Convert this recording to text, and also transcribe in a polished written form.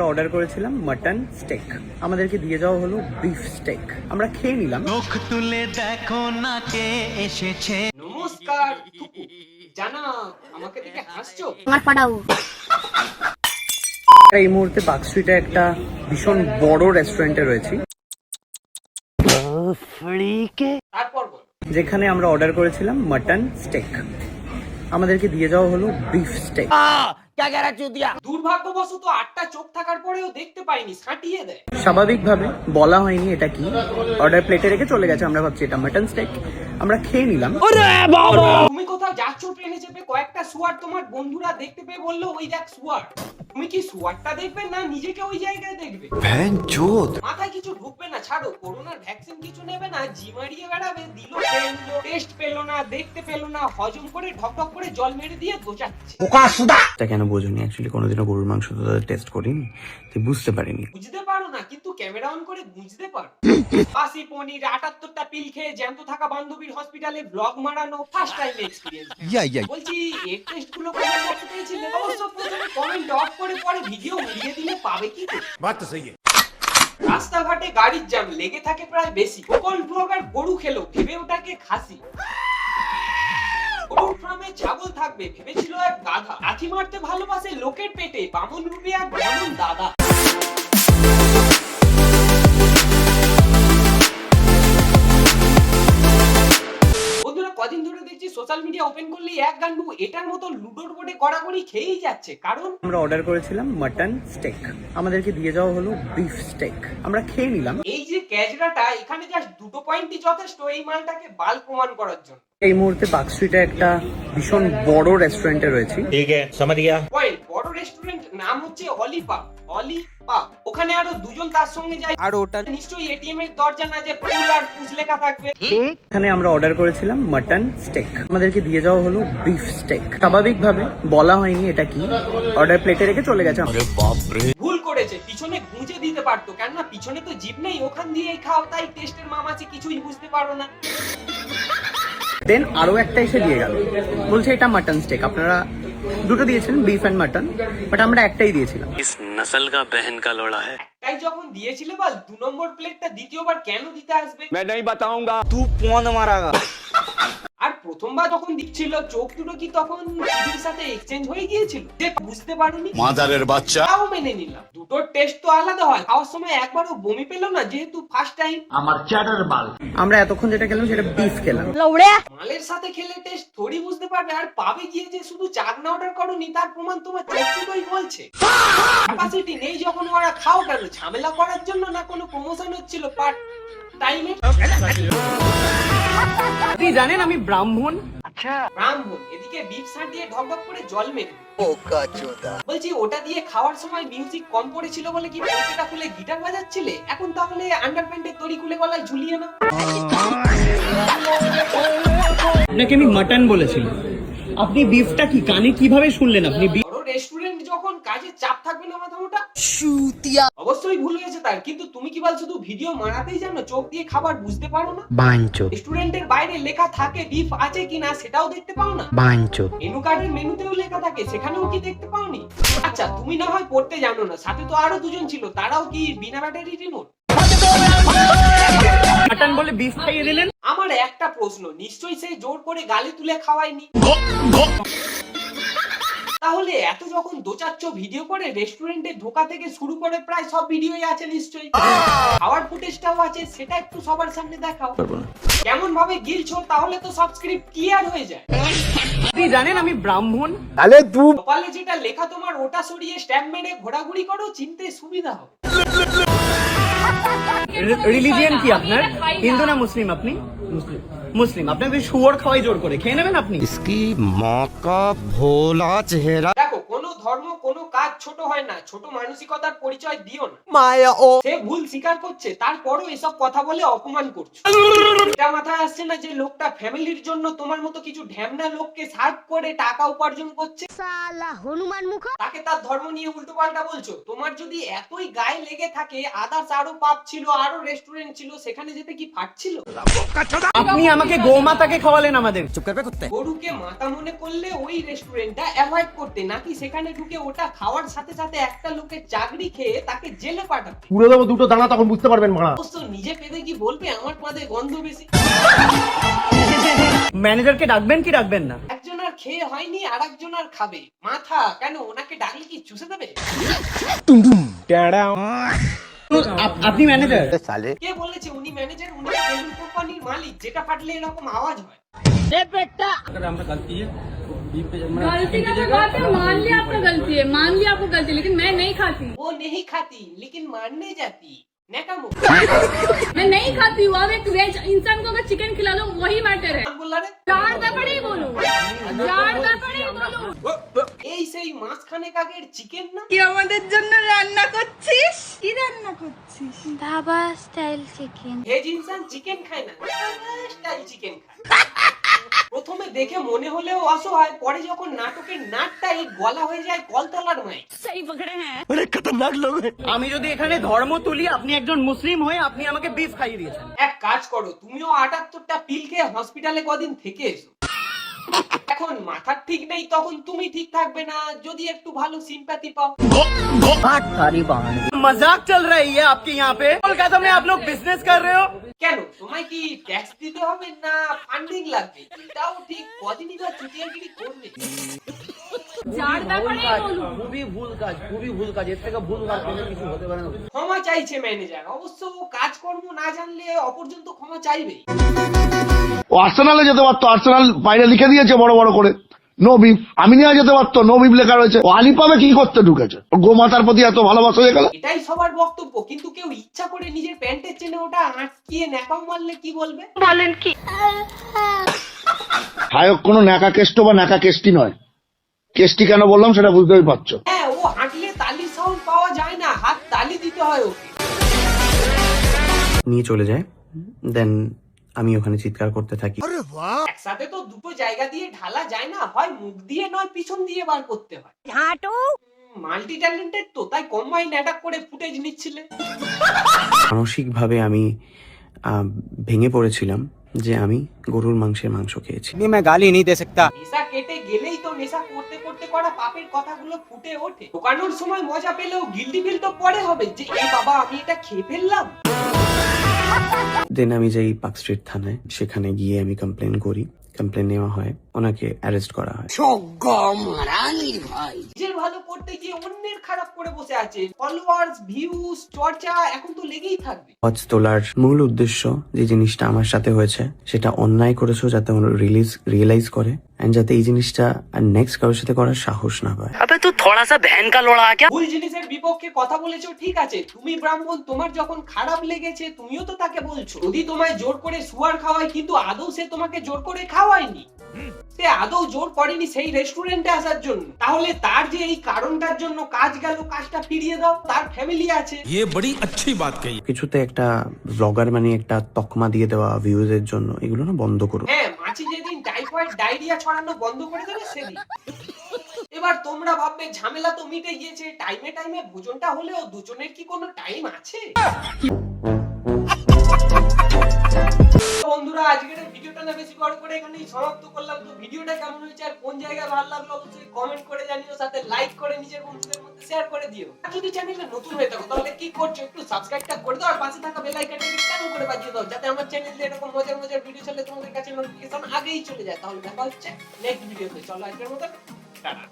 আমরা অর্ডার করেছিলাম mutton stake, আমাদেরকে দিয়ে যাওয়া হলো বিফ স্টেক। আমরা খেয়ে নিলাম। চোখ তুলে দেখো না কে এসেছে। নমস্কার থুকু জানা, আমাকে দেখে হাসছো? আমার পাঠাও। এই মুহূর্তে পার্ক স্ট্রিটে একটা ভীষণ বড় রেস্টুরেন্টে রয়েছি, তারপর বল। যেখানে আমরা অর্ডার করেছিলাম মাটন স্টেক, আমাদেরকে দিয়ে যাওয়া হলো বিফ স্টেক। দুর্ভাগ্যবশত 8টা চোখ থাকার পরেও দেখতে পাইনি, ছাঁটিয়ে দেয়। স্বাভাবিকভাবে বলা হয়নি এটা কি, অর্ডার প্লেটে রেখে চলে গেছে। আমরা ভাবছি এটা মাটন স্টেক, আমরা খেয়ে নিলাম। তুমি কোথাও যাচ্ছ ট্রেনে চেপে, কয়েকটা শুয়ার তোমার বন্ধুরা দেখতে পেয়ে বললো ওই দেখ শুয়ার। তুমি কি শুয়ারটা দেখবে না নিজেকে ওই জায়গায় দেখবে? মাথায় কিছু ঢুকবে না, ছাড়ো। করোনার ভ্যাকসিন কিছু নেবে না, জি মারিয়ে বেড়াবে। দিল পেলো, টেস্ট পেলো না, দেখতে পেলো না, হজম করে ঢকঢক করে জল মেরে দিয়ে দোচাচ্ছে। এটা কেন বোঝনি? অ্যাকচুয়ালি কোনোদিনও গরুর মাংস তো টেস্ট করিনি, তুই বুঝতে পারিনি। বুঝতে পারো না, কিন্তু ক্যামেরা অন করে বুঝতে পারো। বাসি পনির 78টা পিল খেয়ে জ্যান্ত থাকা বান্ধবীর হসপিটালে ব্লগ মারানো ফার্স্ট টাইম এক্সপেরিয়েন্স। বলছি এই টেস্ট গুলো কমেন্ট বক্সে পেয়েছিলে? অবশ্য প্রথমে কমেন্ট অফ করে পরে ভিডিও উড়িয়ে দিলে পাবে কি করে? বাত তো সহি। রাস্তাঘাটে গাড়ির জ্যাম লেগে থাকে প্রায় বেশি। লোকাল ব্লগার গরু খেলো, ভেবে ওটাকে খাসি। গরুর ফার্মে ছাগল থাকবে ভেবেছিল এক গাধা। লাথি মারতে ভালোবাসে লোকের পেটে, বামন রূপে এক বামন দাদা। বন্ধুরা কদিন ধরে দেখছি সোশ্যাল মিডিয়া ওপেন করলেই এক গান্ডু এটার মতো লুডোর বোর্ডে গড়াগড়ি খেয়েই যাচ্ছে। কারণ আমরা অর্ডার করেছিলাম মাটন স্টেক, আমাদেরকে দিয়ে যাওয়া হলো বিফ স্টেক। আমরা খেয়ে নিলাম। এই যে ক্যাজরাটা, এখানে জাস্ট দুটো পয়েন্টই যথেষ্ট এই মালটাকে বাল প্রমাণ করার জন্য। এই মুহূর্তে পার্ক স্ট্রিটে একটা ভীষণ বড় রেস্টুরেন্টে রয়েছি। পয়েন্ট বড় রেস্টুরেন্ট, নাম হচ্ছে অলিপাপ। অলিপাপ, ওখানে আরো দুজন তার সঙ্গে যায়। আর ওটা নিশ্চয়ই এটিএম এর দরজা না যে ফুল আর পুজ লেখা থাকবে। এখানে আমরা অর্ডার করেছিলাম মাটন স্টেক, আমাদেরকে দিয়ে যাওয়া হলো বিফ স্টেক। স্বাভাবিকভাবে বলা হয়নি এটা কি, অর্ডার প্লেটে রেখে চলে গেছে। ভুল করেছে, পিছনে গুঁজে দিতে পারতো, কেননা পিছনে তো জিভ নেই, ওখান দিয়েই খাও। তাই টেস্টের মামাচি কিছুই বুঝতে পারো না। দেন আরো একটা এসে দিয়ে গেল, বলছে এটা মাটন স্টেক। আপনারা দুটো দিয়েছেন, বিফ এন্ড মাটন, বাট আমরা একটাই দিয়েছিলাম। ইস নসল কা বহন কা লোড়া হ্যায়। একটাই যখন দিয়েছিলে বল, 2 নম্বর প্লেটটা দ্বিতীয়বার কেন দিতে আসবে? আর প্রথমবার যখন দিচ্ছিল চোখ দুটো কি তখন টিভির সাথে এক্সচেঞ্জ হয়ে গিয়েছিল যে বুঝতে পারোনি? মাদারের বাচ্চা। তাও মেনে নিলাম, দুটোর টেস্ট তো আলাদা হয়। খাওয়ার সময় একবারও বমি পেলো না, যেহেতু ফার্স্ট টাইম। আমরা এতক্ষণ যেটা খেলাম সেটা বিফ খেলাম। মালের সাথে খেলে টেস্ট থোড়ি বুঝতে পারবে। আর পাবে গিয়ে যে শুধু চাকনা অর্ডার করোনি তার প্রমাণ তোমার চোখ দুটোই বলছে। ক্যাপাসিটি নেই যখন ওরা খাও কেন? ঝামেলা করার জন্য না কোনো প্রমোশন হচ্ছিল পার্ট টাইমে? আপনি জানেন আমি ব্রাহ্মণ। ব্রাহ্মণ এদিকে বিফ সাঁটিয়ে ঢকঢক করে জল মেরে বলছি, ওটা দিয়ে খাওয়ার সময় মিউজিক কম পড়েছিল বলে কি পকেটটা খুলে গিটার বাজাচ্ছিলে? এখন তাহলে আন্ডারপ্যান্টের দড়ি খুলে গলায় ঝুলিয়ে না। আপনাকে আমি মাটন বলেছিলাম, আপনি বিফটা কি কানে কিভাবে শুনলেন? আপনি বড় রেস্টুরেন্ট যখন কাজের চাপ থাকবে না মাথা মোটা, অবশ্যই ভুল হয়েছে তার। কিন্তু তুমি কি বল শুধু ভিডিও মারাতেই জানো, চোখ দিয়ে খাবার বুঝতে পারো না? রেস্টুরেন্টের বাইরে লেখা থাকে বিফ আছে কিনা সেটাও দেখতে পাও না? মেনু কার্ডের মেনুতেও লেখা থাকে, সেখানেও কি দেখতে পাওনি? আচ্ছা তুমি না হয় পড়তে জানো না, সাথে তো আরো দুজন ছিল, তারাও কি বিনা ব্যাটারি রিমোট? মাটন বলে বিফ খাইয়ে দিলেন। আমার একটা প্রশ্ন, নিশ্চয়ই সেই জোর করে গালে তুলে খাওয়ায়নি? তাহলে এত যখন দোচাচ্ছ ভিডিও করে, রেস্টুরেন্টে ঢোকা থেকে শুরু করে প্রায় সব ভিডিওই আছে নিশ্চয়ই। খাওয়ার ফুটেজটাও আছে, সেটা একটু সবার সামনে দেখাও। কেমন ভাবে গিলছো, তাহলে তো সব স্ক্রিপ্ট ক্লিয়ার হয়ে যায়। আপনি জানেন আমি ব্রাহ্মণ। কপালে যেটা লেখা তোমার ওটা সরিয়ে স্ট্যাম্প মেরে ঘোরাঘুরি করো, চিনতে সুবিধা হবে। রিলিজিয়ন কি আপনার? হিন্দু না মুসলিম? আপনি মুসলিম। মুসলিম, আপনাকে শুয়োর খাওয়াই জোর করে, খেয়ে নেবেন আপনি। দেখো, কোন ধর্ম কোনো কাজ ছোট হয় না, ছোট মানসিকতার পরিচয় দিও না। সে ভুল স্বীকার করছে, তারপরও এসব কথা বলে অপমান করছো। এটা মাথায় আসছে না যে লোকটা ফ্যামিলির জন্য তোমার মতো কিছু ঢ্যামনা লোককে সার্ভ করে টাকা উপার্জন করছে? হনুমান মুখ। তাকে তার ধর্ম নিয়ে উল্টো পাল্টা বলছো। তোমার যদি এতই গায়ে লেগে থাকে, আদার্স আরো পাপ ছিল, আরো রেস্টুরেন্ট ছিল, সেখানে যেতে কি ফাটছিল? আপনি আমাকে গোমাতাকে খাওয়ালেন আমাদের। গরুকে মাতা মনে করলে ওই রেস্টুরেন্টটা অ্যাভয়েড করতে, নাকি সেখানে ঢুকে ওটা খাওয়ার সাথে সাথে একটা লোকের চাকরি খেয়ে তাকে জেলে পাঠাবে। পুরো দেবো দুটো দানা, তখন বুঝতে পারবেন মারা। অবশ্য নিজে পেতে কি বলবে আমার পাদে গন্ধ বেশি। ম্যানেজারকে ডাকবেন কি ডাকবেন না? একজন আর খেয়ে হয়নি, আর একজন আর খাবে। মাথা কেন, ওনাকে ডাকলে কি চুষে দেবে? আপনি ম্যানেজার? কে বলেছে উনি ম্যানেজার? উনি টেলিকম কোম্পানির মালিক, যেটা ফাটলে এরকম আওয়াজ হয়। गलती का तो बात है, मान लिया आपका गलती है, मान लिया आपको गलती, लेकिन मैं नहीं खाती, वो नहीं खाती लेकिन मानने जाती। नेकामो मैं नहीं खाती हूँ। अब एक वेज इंसान को अगर चिकन खिला दो वही मैटर है। कौन बोला रे? चार दफड़े ही बोलो, चार दफड़े ही बोलो। এই সেই মাছ খানেক আগের চিকেন না? কি আমাদের জন্য রান্না করছিস? কি রান্না করছিস? Dhaba style chicken. ভেজ ইনসান চিকেন খায় না, স্টাইল চিকেন খায়। প্রথমে দেখে মনে হলেও অসহায়, পরে যখন নাটকের নাটটাই গলা হয়ে যায় কলতলার মাই। আমি যদি এখানে ধর্ম তুলি, আপনি একজন মুসলিম হয়ে আপনি আমাকে বিফ খাইয়ে দিয়েছেন। এক কাজ করো, তুমিও 78টা পিল খেয়ে হসপিটালে কদিন থেকে এসো। এখন মাথার ঠিক নেই, তখন তুমি ঠিক থাকবে না যদি একটু ভালো সিম্প্যাথি পাও। मजाक चल रही है आपके यहाँ पे? कोलकाता में आप लोग बिजनेस कर रहे हो? কেন, তোমায় কি ট্যাক্স দিতে হবে না ফান্ডিং লাগবে? এটাও ঠিক, কদিনই বা চুটিয়াগিরি করবে। चार दफड़े ही बोलो। খুবই ভুল কাজ, এর থেকে ভুল কাজ কিছু হতে পারে না। ক্ষমা চাইছে ম্যানেজার। অবশ্য ও কাজকর্ম না জানলে অপর্যন্ত ক্ষমা চাইবেই। ও আর্সেনালে যেতে পারতো, আর্সেনাল বাইরে লিখে দিয়েছে বড় বড় করে নো বিফ। আমি নিয়ে যেতে পারতো, নো বিফ লেখা রয়েছে। ও আলিপাবে কি করতে ঢুকেছে? ও গোমাতার প্রতি এত ভালোবাসা হয়ে গেল। এটাই সবার বক্তব্য, কিন্তু কেউ ইচ্ছা করে নিজের প্যান্টের চেনে ওটা আটকিয়ে ন্যাকাম মারলে কি বলবে? বলেন কি? হায়ক কোনো ন্যাকা কেষ্ট বা ন্যাকা কেষ্টি নয়। কেষ্টি কেন বললাম সেটা বুঝতেই পারছো। হ্যাঁ, ও হাঁটলে তালির সাউন্ড পাওয়া যায় না, হাত তালি দিতে হয় ওকে। নিয়ে চলে যায়, দেন আমি ওখানে চিৎকার করতে থাকি। একসাথে তো দুটো জায়গা দিয়ে ঢালা যায় না, হয় মুখ দিয়ে নয় পিছন দিয়ে বার করতে হয়। মাল্টি ট্যালেন্টেড তো, তাই কম্বাইন অ্যাটাক করে ফুটেজ নিচ্ছিলে। মানসিকভাবে আমি ভেঙে পড়েছিলাম যে আমি গরুর মাংসের মাংস খেয়েছি। নেশা কেটে গেলেই তো নেশা করতে করতে করা পাপের কথাগুলো ফুটে ওঠে। ঢোকানোর সময় মজা পেলেও গিল্টি ফিল তো পরে হবে যে এ বাবা আমি এটা খেয়ে ফেললাম। দেন আমি যাই পার্ক স্ট্রিট থানায়, সেখানে গিয়ে আমি কমপ্লেন করি। কমপ্লেন নেওয়া হয়, ওনাকে অ্যারেস্ট করা হয়। নিজের ভালো করতে গিয়ে অন্যের খারাপ করে বসে আছে। ফলোয়ার্স, ভিউজ, চর্চা এখন তো লেগেই থাকবে। ওয়াচ তোলার মূল উদ্দেশ্য, যে জিনিসটা আমার সাথে হয়েছে সেটা অন্যায় করেছো, যাতে ওরা রিয়েলাইজ করে, এন্ড যাতে এই জিনিসটা আর নেক্সট কারোর সাথে করার সাহস না পায়। ভুল জিনিসের বিপক্ষে কথা বলেছো ঠিক আছে, তুমি ব্রাহ্মণ, তোমার যখন খারাপ লেগেছে তুমিও তো তাকে বলছো। যদি তোমায় জোর করে শুয়ার খাওয়ায় কিন্তু আদৌ সে তোমাকে জোর করে খাওয়ায়নি, সে আদৌ জোর করেনি সেই রেস্টুরেন্টে আসার জন্য, তাহলে তার যে এই কারণটার জন্য কাজ গেল, কাজটা ফিরিয়ে দাও। তার ফ্যামিলি আছে। কিছুতে একটা ব্লগার মানে একটা তকমা দিয়ে দেওয়া ভিউজ এর জন্য, এগুলো না বন্ধ করো। হ্যাঁ, মাছি যেদিন টাইফয়েড ডায়রিয়া ছড়ানো বন্ধ করে দেবে সেদিন। এবার তোমরা ভাববে ঝামেলা তো মিটে গিয়েছে, টাইমে টাইমে ভোজনটা হলেও দুজনের কি কোনো টাইম আছে? বন্ধুরা, আজকের এই ভিডিওটা না বেশি বড় করে এখানেই সমাপ্ত করলাম। তো ভিডিওটা কেমন হয়েছে আর কোন জায়গায় ভালো লাগলো অবশ্যই কমেন্ট করে জানিও, সাথে লাইক করে নিজের বন্ধুদের মধ্যে শেয়ার করে দিও। আর যদি চ্যানেলে নতুন হয়ে থাকো তাহলে কি করছো, একটু সাবস্ক্রাইবটা করে দাও আর পাশে থাকা বেল আইকনটাকে টান করে বাজিয়ে দাও, যাতে আমার চ্যানেলে এরকম মজার মজার ভিডিও চলে তোমাদের কাছে নোটিফিকেশন আগেই চলে যায়। তাহলে দেখা হচ্ছে নেক্সট ভিডিওতে। চলো আজকের মতো টাটা।